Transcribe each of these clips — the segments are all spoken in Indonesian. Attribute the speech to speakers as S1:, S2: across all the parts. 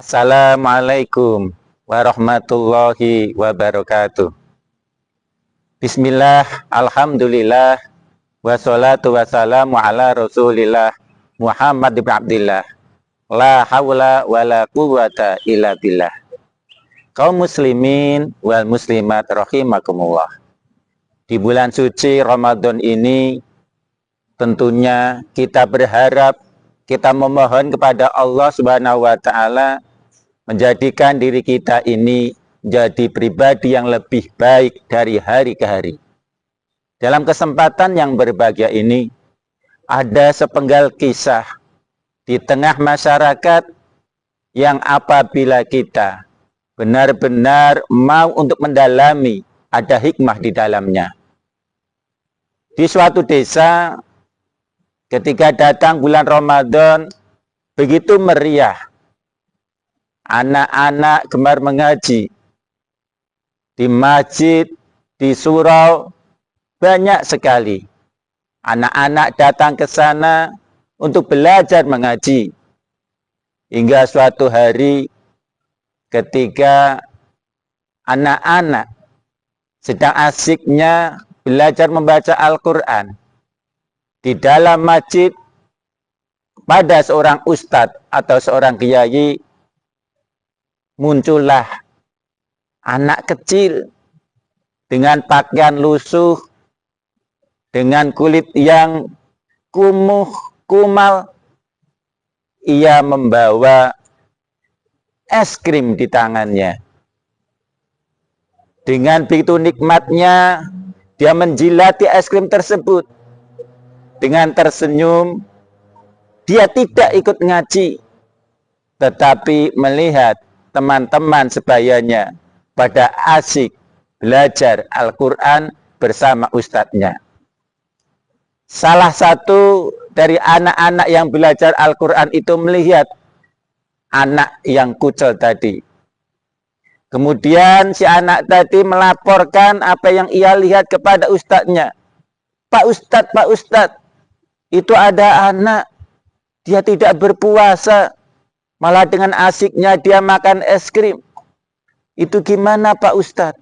S1: Assalamualaikum warahmatullahi wabarakatuh. Bismillah, alhamdulillah, wassalatu wassalamu ala rasulillah Muhammad ibn Abdillah. La hawla wa la quwwata illa billah. Kaum muslimin wal muslimat rahimakumullah. Di bulan suci Ramadan ini tentunya kita berharap, kita memohon kepada Allah Subhanahu wa taala menjadikan diri kita ini menjadi pribadi yang lebih baik dari hari ke hari. Dalam kesempatan yang berbahagia ini, ada sepenggal kisah di tengah masyarakat yang apabila kita benar-benar mau untuk mendalami, ada hikmah di dalamnya. Di suatu desa, ketika datang bulan Ramadan, begitu meriah. Anak-anak gemar mengaji. Di masjid, di surau, banyak sekali. Anak-anak datang ke sana untuk belajar mengaji. Hingga suatu hari ketika anak-anak sedang asiknya belajar membaca Al-Quran. Di dalam masjid, pada seorang ustadz atau seorang kiai, muncullah anak kecil dengan pakaian lusuh, dengan kulit yang kumuh, kumal. Ia membawa es krim di tangannya. Dengan begitu nikmatnya, dia menjilati es krim tersebut. Dengan tersenyum, dia tidak ikut ngaji, tetapi melihat teman-teman sebayanya pada asik belajar Al-Quran bersama ustadznya. Salah satu dari anak-anak yang belajar Al-Quran itu melihat anak yang kucel tadi. Kemudian si anak tadi melaporkan apa yang ia lihat kepada ustadznya. Pak Ustadz, itu ada anak, dia tidak berpuasa, malah dengan asiknya dia makan es krim. Itu gimana Pak Ustadz?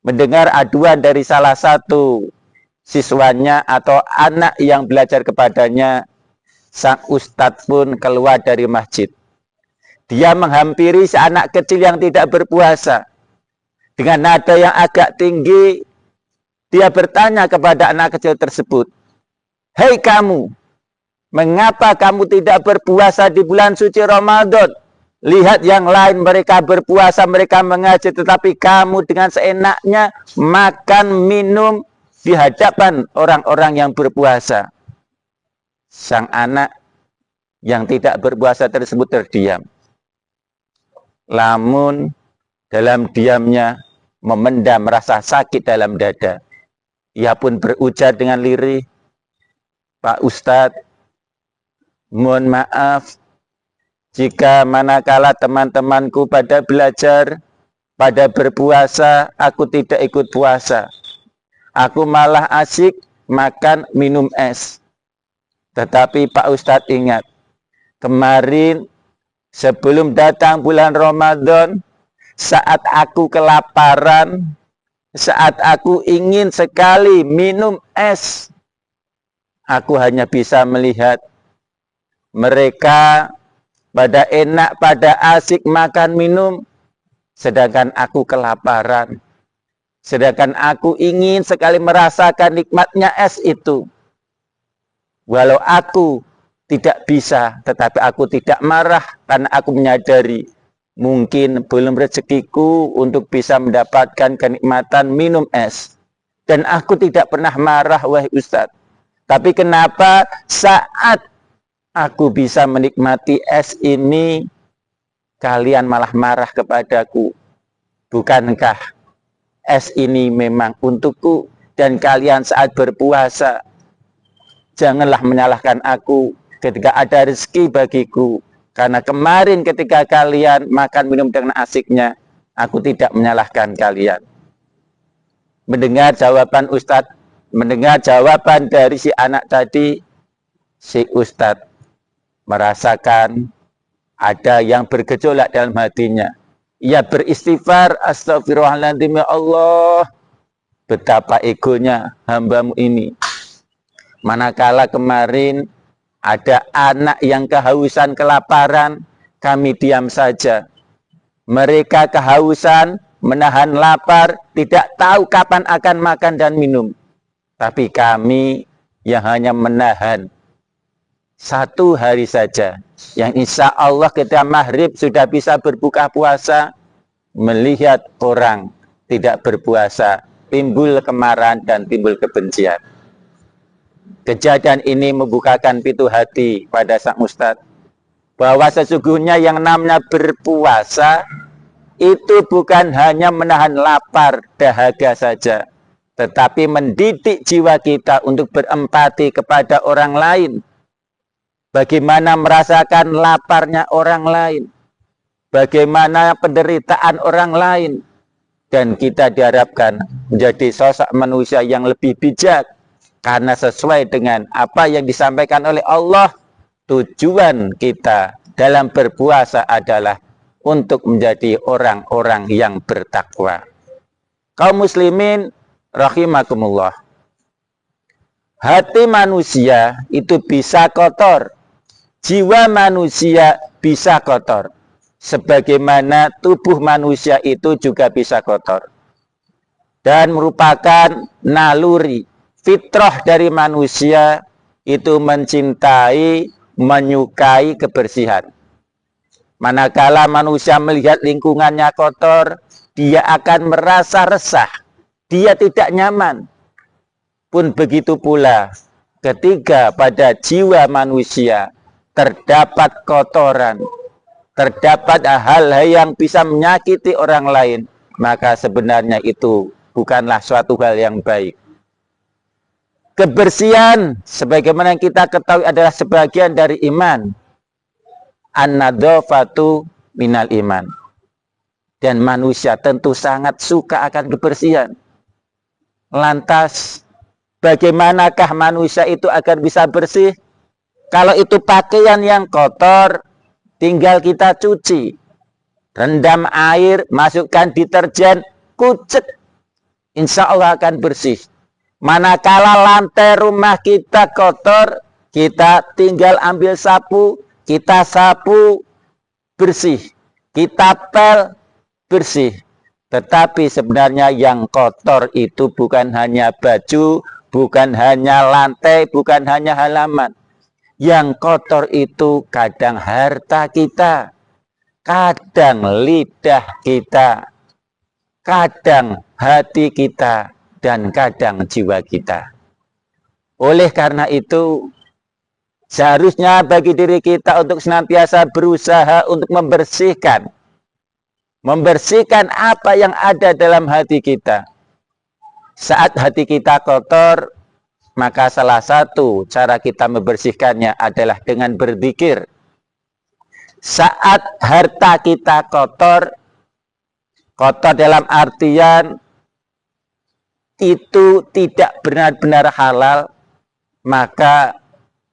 S1: Mendengar aduan dari salah satu siswanya atau anak yang belajar kepadanya, sang ustadz pun keluar dari masjid. Dia menghampiri si anak kecil yang tidak berpuasa. Dengan nada yang agak tinggi, dia bertanya kepada anak kecil tersebut, "Hei kamu, mengapa kamu tidak berpuasa di bulan suci Ramadan? Lihat yang lain, mereka berpuasa, mereka mengaji, tetapi kamu dengan seenaknya makan, minum di hadapan orang-orang yang berpuasa." Sang anak yang tidak berpuasa tersebut terdiam. Namun dalam diamnya memendam rasa sakit dalam dada. Ia pun berujar dengan lirih, "Pak Ustadz, mohon maaf jika manakala teman-temanku pada belajar, pada berpuasa, aku tidak ikut puasa. Aku malah asyik makan minum es. Tetapi Pak Ustadz ingat, kemarin sebelum datang bulan Ramadan, saat aku kelaparan, saat aku ingin sekali minum es, aku hanya bisa melihat mereka pada enak, pada asik makan minum, sedangkan aku kelaparan. Sedangkan aku ingin sekali merasakan nikmatnya es itu. Walau aku tidak bisa, tetapi aku tidak marah karena aku menyadari mungkin belum rezekiku untuk bisa mendapatkan kenikmatan minum es. Dan aku tidak pernah marah, wahai Ustadz. Tapi kenapa saat aku bisa menikmati es ini, kalian malah marah kepadaku? Bukankah es ini memang untukku dan kalian saat berpuasa? Janganlah menyalahkan aku ketika ada rezeki bagiku. Karena kemarin ketika kalian makan minum dengan asiknya, aku tidak menyalahkan kalian. Mendengar jawaban Ustadz, mendengar jawaban dari si anak tadi, si Ustadz merasakan Ada yang bergejolak dalam hatinya. Ia beristighfar, astagfirullahaladzim, ya Allah, betapa egonya hambamu ini. Manakala kemarin ada anak yang kehausan, kelaparan, kami diam saja. Mereka kehausan, menahan lapar, tidak tahu kapan akan makan dan minum. Tapi kami yang hanya menahan 1 hari saja, yang insya Allah ketika maghrib sudah bisa berbuka puasa, melihat orang tidak berpuasa, timbul kemarahan dan timbul kebencian. Kejadian ini membukakan pintu hati pada sang ustadz, bahwa sesungguhnya yang namanya berpuasa, itu bukan hanya menahan lapar, dahaga saja, tetapi mendidik jiwa kita untuk berempati kepada orang lain. Bagaimana merasakan laparnya orang lain, bagaimana penderitaan orang lain, dan kita diharapkan menjadi sosok manusia yang lebih bijak, karena sesuai dengan apa yang disampaikan oleh Allah, tujuan kita dalam berpuasa adalah untuk menjadi orang-orang yang bertakwa. Kaum muslimin rahimakumullah, hati manusia itu bisa kotor, jiwa manusia bisa kotor, sebagaimana tubuh manusia itu juga bisa kotor. Dan merupakan naluri, fitrah dari manusia itu mencintai, menyukai kebersihan. Manakala manusia melihat lingkungannya kotor, dia akan merasa resah, dia tidak nyaman. Pun begitu pula ketika pada jiwa manusia terdapat kotoran, terdapat hal-hal yang bisa menyakiti orang lain, maka sebenarnya itu bukanlah suatu hal yang baik. Kebersihan, sebagaimana yang kita ketahui, adalah sebagian dari iman. An-nadhafatu minal iman. Dan manusia tentu sangat suka akan kebersihan. Lantas, bagaimanakah manusia itu agar bisa bersih? Kalau itu pakaian yang kotor, tinggal kita cuci. Rendam air, masukkan deterjen, kucek. Insya Allah akan bersih. Manakala lantai rumah kita kotor, kita tinggal ambil sapu, kita sapu, bersih. Kita pel, bersih. Tetapi sebenarnya yang kotor itu bukan hanya baju, bukan hanya lantai, bukan hanya halaman. Yang kotor itu kadang harta kita, kadang lidah kita, kadang hati kita, dan kadang jiwa kita. Oleh karena itu, seharusnya bagi diri kita untuk senantiasa berusaha untuk membersihkan apa yang ada dalam hati kita. Saat hati kita kotor, maka salah satu cara kita membersihkannya adalah dengan berzikir. Saat harta kita kotor, kotor dalam artian itu tidak benar-benar halal, maka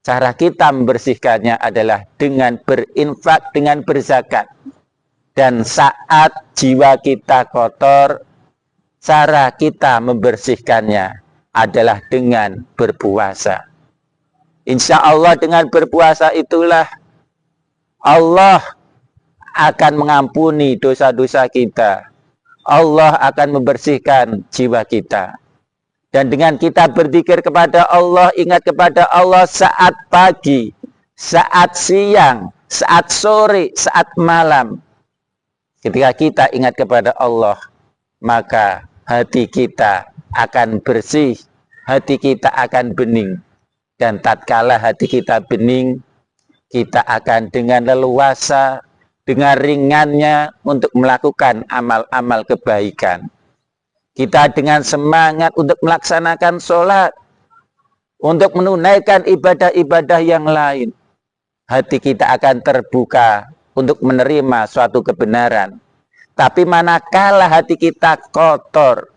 S1: cara kita membersihkannya adalah dengan berinfak, dengan berzakat. Dan saat jiwa kita kotor, cara kita membersihkannya adalah dengan berpuasa. Insya Allah dengan berpuasa itulah Allah akan mengampuni dosa-dosa kita. Allah akan membersihkan jiwa kita. Dan dengan kita berzikir kepada Allah, ingat kepada Allah saat pagi, saat siang, saat sore, saat malam. Ketika kita ingat kepada Allah, maka hati kita akan bersih, hati kita akan bening. Dan tatkala hati kita bening, kita akan dengan leluasa, dengan ringannya untuk melakukan amal-amal kebaikan. Kita dengan semangat untuk melaksanakan sholat, untuk menunaikan ibadah-ibadah yang lain. Hati kita akan terbuka untuk menerima suatu kebenaran. Tapi manakala hati kita kotor,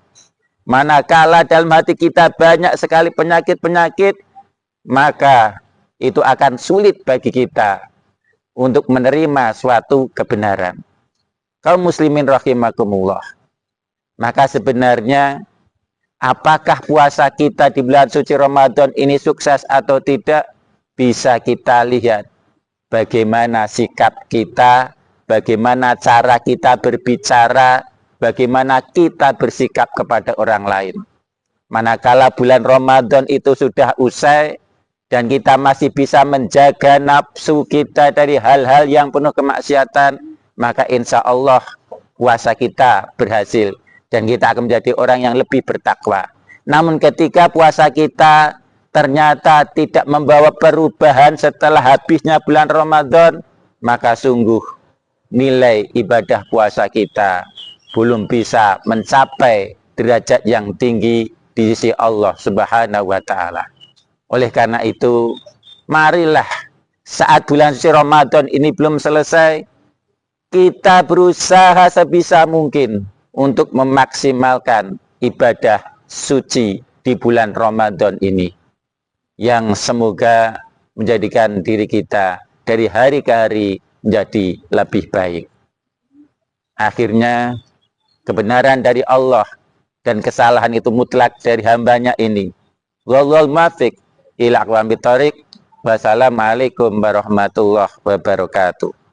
S1: manakala dalam hati kita banyak sekali penyakit-penyakit, maka itu akan sulit bagi kita untuk menerima suatu kebenaran. Kaum muslimin rahimakumullah. Maka sebenarnya apakah puasa kita di bulan suci Ramadan ini sukses atau tidak, bisa kita lihat bagaimana sikap kita, bagaimana cara kita berbicara, bagaimana kita bersikap kepada orang lain. Manakala bulan Ramadan itu sudah usai dan kita masih bisa menjaga nafsu kita dari hal-hal yang penuh kemaksiatan, maka insya Allah puasa kita berhasil dan kita akan menjadi orang yang lebih bertakwa. Namun ketika puasa kita ternyata tidak membawa perubahan setelah habisnya bulan Ramadan, maka sungguh nilai ibadah puasa kita belum bisa mencapai derajat yang tinggi di sisi Allah Subhanahu wa Ta'ala. Oleh karena itu, marilah saat bulan suci Ramadan ini belum selesai, kita berusaha sebisa mungkin untuk memaksimalkan ibadah suci di bulan Ramadan ini, yang semoga menjadikan diri kita dari hari ke hari menjadi lebih baik. Akhirnya, kebenaran dari Allah dan kesalahan itu mutlak dari hambanya ini. Wallahul muwaffiq ila aqwamit thoriq. Wassalamualaikum warahmatullahi wabarakatuh.